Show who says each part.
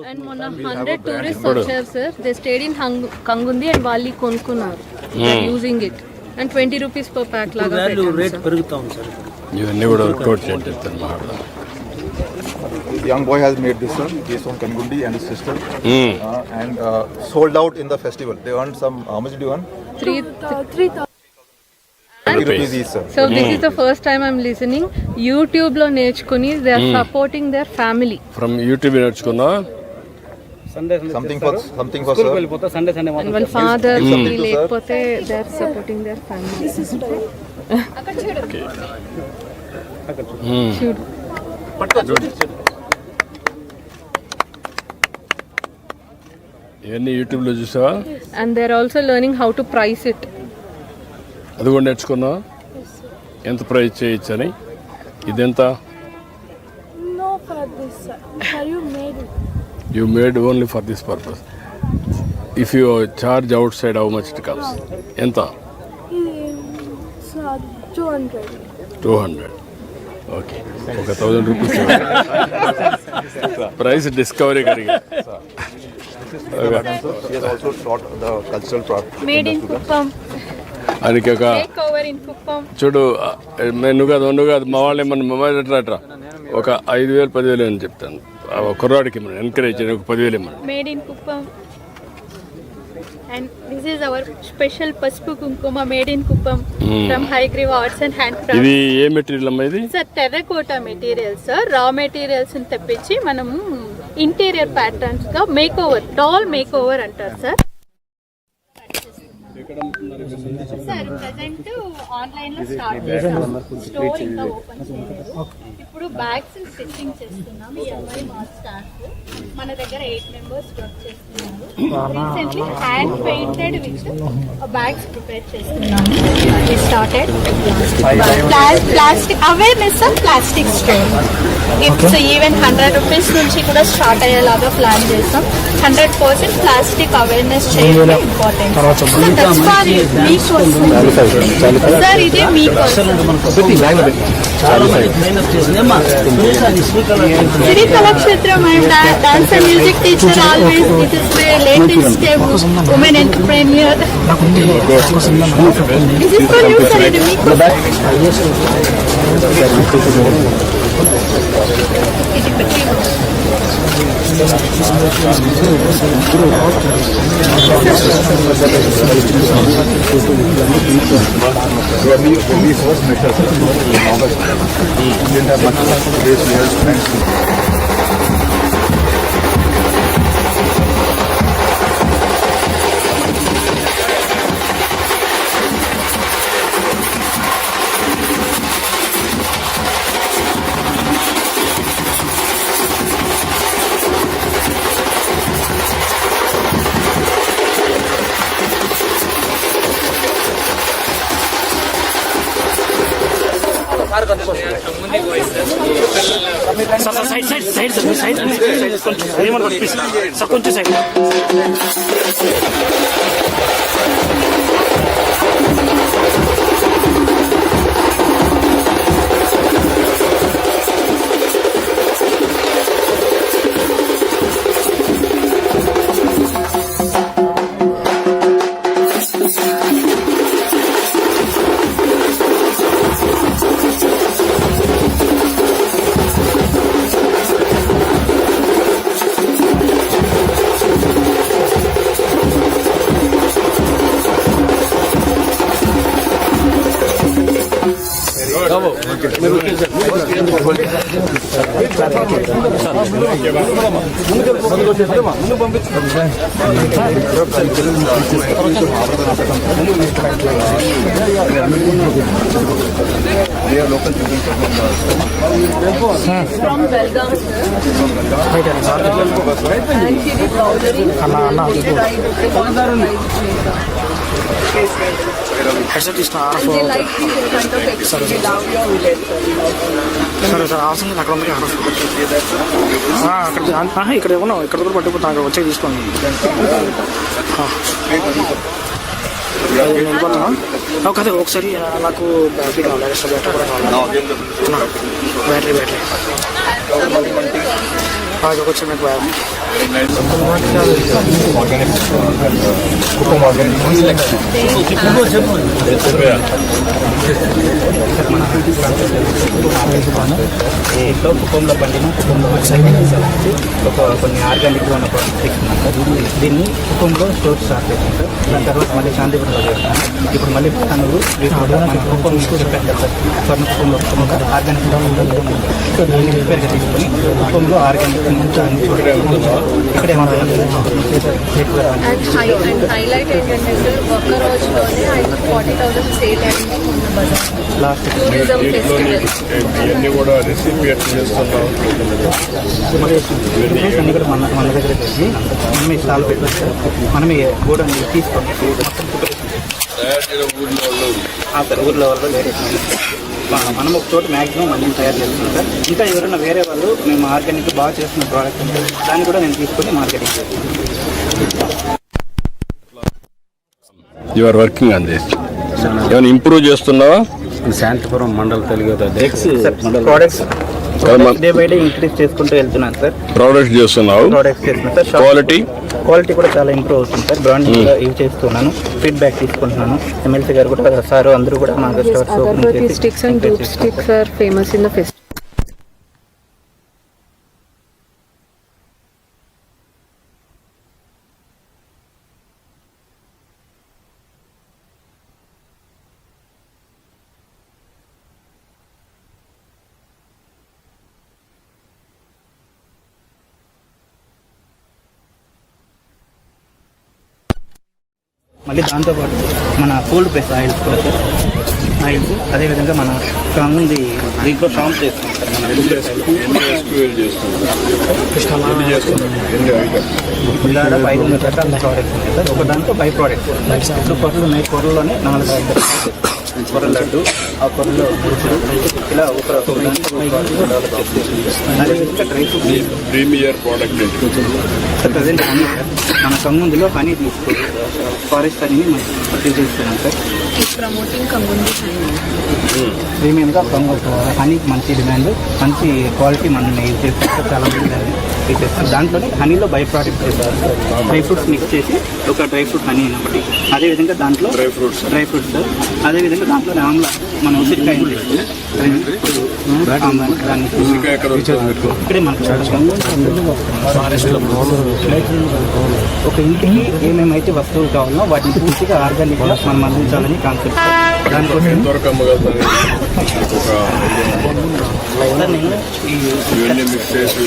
Speaker 1: And మొన్న 100 tourist వచ్చారు sir. They stayed in Kangundi and వాళ్ళు కొనుక్కున్నారు using it and 20 rupees per pack లాగా రేట్ పెరుగుతా ఉంది సార్.
Speaker 2: ఇవన్నీ కూడా వర్కౌట్ చేయండి.
Speaker 3: Young boy has made this one. He's from Kangundi and his sister, and sold out in the festival. They earned some. How much did you earn? 3,000 rupees each, sir.
Speaker 1: So this is the first time I'm listening. YouTube lo నేర్చుకొని they are supporting their family.
Speaker 2: From YouTube నేర్చుకున్నా.
Speaker 3: Something for sir.
Speaker 1: And one father లేకపోతే they are supporting their family. This is
Speaker 2: ఇవన్నీ యూట్యూబ్లో చూసావా?
Speaker 1: And they are also learning how to price it.
Speaker 2: అది కూడా నేర్చుకున్నా. ఎంత ప్రైస్ చేయొచ్చని. ఇదెంత?
Speaker 4: No, for this. You made it.
Speaker 2: You made only for this purpose. If you charge outside, how much it comes? ఎంత?
Speaker 4: 200.
Speaker 2: 200. Okay. ఒక 1000 rupees price discovery కరిగా.
Speaker 3: She has also taught the cultural part.
Speaker 4: Made in Kuppam.
Speaker 2: అందుకే ఒక
Speaker 4: Takeover in Kuppam.
Speaker 2: చూడు, నువ్వు కాదు మా వాళ్ళు ఏమన్నా మొబైల్ ఎట్లా ఒక 5,000 10,000 అని చెప్తాను. కుర్రాడికి మనం ఎంకరేజ్ చేయడానికి 10,000 ఇవ్వండి.
Speaker 4: Made in Kuppam. And this is our special Paspu Kunkuma made in Kuppam from Haigreve Arts and Handcraft.
Speaker 2: ఇది ఏ మెటీరియల్ అమ్మా? ఇది
Speaker 4: sir terracotta material sir. Raw materials తెప్పించి మనము ఇంటీరియర్ ప్యాటర్న్స్ గా make over, doll make over అంటారు sir. Sir present online లో start చేసాం. Store ఇంకా ఓపెన్ చేయలేదు. ఇప్పుడు బ్యాగ్స్ స్టిచ్చింగ్ చేస్తున్నాం. ఈ అమ్మాయి మా స్టాఫ్. మన దగ్గర 8 మెంబర్స్ వర్క్ చేస్తున్నారు. Recently hand painted with bags prepare చేస్తున్నాము. We started plastic awareness of plastic store. Its even 100 rupees నుంచి కూడా స్టార్ట్ అయ్యేలాగా ప్లాన్ చేస్తాం. 100% ప్లాస్టిక్ అవేర్నెస్ చేయడం ఇంపార్టెంట్. సార్ ఇదే మీకోసం Shri Kalakshetram and dance and music teacher always it is my latest step women entrepreneur. This is for you sir. ఇది మీకోసం.
Speaker 5: కొంచెం side
Speaker 1: From Belgaum, and she did powdering.
Speaker 5: Headset ఇష్టం.
Speaker 1: They like this in front of extremely loud.
Speaker 5: సరే sir అవసరం అక్కడ ఉంది. అక్కడ ఇక్కడ ఏమన్నా ఇక్కడ కూడా పట్టుకుపోతాను. వచ్చే తీసుకోండి. వెళ్ళిపోతాను. కదా ఒకసారి నాకు బ్యాటరీ కావాలి. ఎక్స్ట్రా బ్యాటరీ కూడా కావాలి. బ్యాటరీ కొంచెం ఎక్కువ
Speaker 3: Organic, Kukum organic.
Speaker 6: ఇంట్లో కుటుంబంలో పండిన కుటుంబంలో కొన్ని ఆర్గానిక్గా ఉన్న ప్రోడక్ట్స్ తీసుకున్నాం సార్. దీన్ని కుటుంబంలో స్టోర్ స్టార్ట్ చేసాం సార్. దాని తర్వాత మళ్ళీ శాంతిపురంలో చేస్తాను. ఇప్పుడు మళ్ళీ తనుగు మన కుటుంబం చెప్పాను కదా సార్. స్వర్ణ కుటుంబంలో ఆర్గానిక్ రిపేర్గా తీసుకొని కుటుంబంలో ఆర్గానిక్ ఇక్కడే
Speaker 1: అండ్ హైలైట్ ఏంటంటే సార్ ఒక్క రోజులోనే ఆయనకు 40,000 సేల్ అయింది మొన్న బజార్
Speaker 6: లాస్ట్
Speaker 1: టూరిజం ఫెస్టివల్.
Speaker 2: ఇవన్నీ కూడా రెసిపీ ఎట్లా చేస్తున్నాం
Speaker 6: అన్ని కూడా మన దగ్గర తెచ్చి మనమే స్టాల్ పెట్టవచ్చు సార్. మనమే కూడా తీసుకోండి సార్. ఊర్లో వాళ్ళు వేరే మనం ఒక చోట మ్యాక్సిమం అన్ని తయారు చేస్తున్నాం సార్. ఇంకా ఎవరైనా వేరే వాళ్ళు మేము ఆర్గానిక్ బాగా చేస్తున్న ప్రోడక్ట్ ఉంటే దాన్ని కూడా నేను తీసుకొని మార్కెటింగ్ చేస్తాను.
Speaker 2: You are working on this ఏమైనా ఇంప్రూవ్ చేస్తున్నావా?
Speaker 7: శాంతిపురం మండల Telugu
Speaker 6: products day by day increase చేసుకుంటూ వెళ్తున్నాను సార్.
Speaker 2: ప్రోడక్ట్స్ చేస్తున్నావు,
Speaker 6: ప్రోడక్ట్స్ చేస్తున్నాను సార్. క్వాలిటీ కూడా చాలా ఇంప్రూవ్ అవుతుంది సార్. బ్రాండింగ్ కూడా యూజ్ చేస్తున్నాను, ఫీడ్బ్యాక్ తీసుకుంటున్నాను. ఎమ్మెల్సీ గారు కూడా సార్ అందరూ కూడా మా stores
Speaker 1: agarbatti sticks and dhoop sticks are famous in the festival.
Speaker 6: మళ్ళీ దాంతోపాటు మన కోల్డ్ ప్రెస్ ఆయిల్స్ కూడా సార్. ఆయిల్స్ అదేవిధంగా మన ఉంది దీంట్లో షాంప్ చేస్తాం సార్. మన ఇలాగ 500 రకాల ప్రోడక్ట్స్ ఉన్నాయి సార్. ఒక దాంట్లో 5 ప్రోడక్ట్స్. ఇప్పుడు కొరలు ఉన్నాయి, కొరలోనే 4 ఐటమ్స్. కొర లడ్డు, ఆ కొరలో గురుకులు, ఇలా ఒక దాంట్లో డెవలప్ చేస్తాం. అదేవిధంగా dry fruits
Speaker 2: premier product
Speaker 6: sir. Present honey sir. మన కంగుందిలో హనీ తీసుకోవాలి, ఫారెస్ట్ హనీని మనం పర్చేజ్ చేస్తున్నాం సార్.
Speaker 1: ప్రమోటింగ్ కంగుంది
Speaker 6: ప్రీమియంగా హనీకి మంచి డిమాండ్, మంచి క్వాలిటీ మనం యూజ్ చేస్తాం సార్. చాలా మంది దాన్ని యూజ్ చేస్తాం. దాంట్లోనే హనీలో బై ప్రోడక్ట్ చేస్తారు సార్. డ్రై ఫ్రూట్స్ మిక్స్ చేసి ఒక డ్రై ఫ్రూట్ హనీ ఒకటి, అదేవిధంగా దాంట్లో డ్రై ఫ్రూట్స్ సార్. అదేవిధంగా దాంట్లో ఆమ్లా మన ఉసిరికాయ ఇక్కడే మనకు ఒక ఇంటికి ఏమేమైతే వస్తువులు కావాలో వాటిని పూర్తిగా ఆర్గానిక్గా మనం అందించాలని కాన్సెప్ట్. దానికోసం
Speaker 2: ఇవన్నీ మిక్స్ చేసి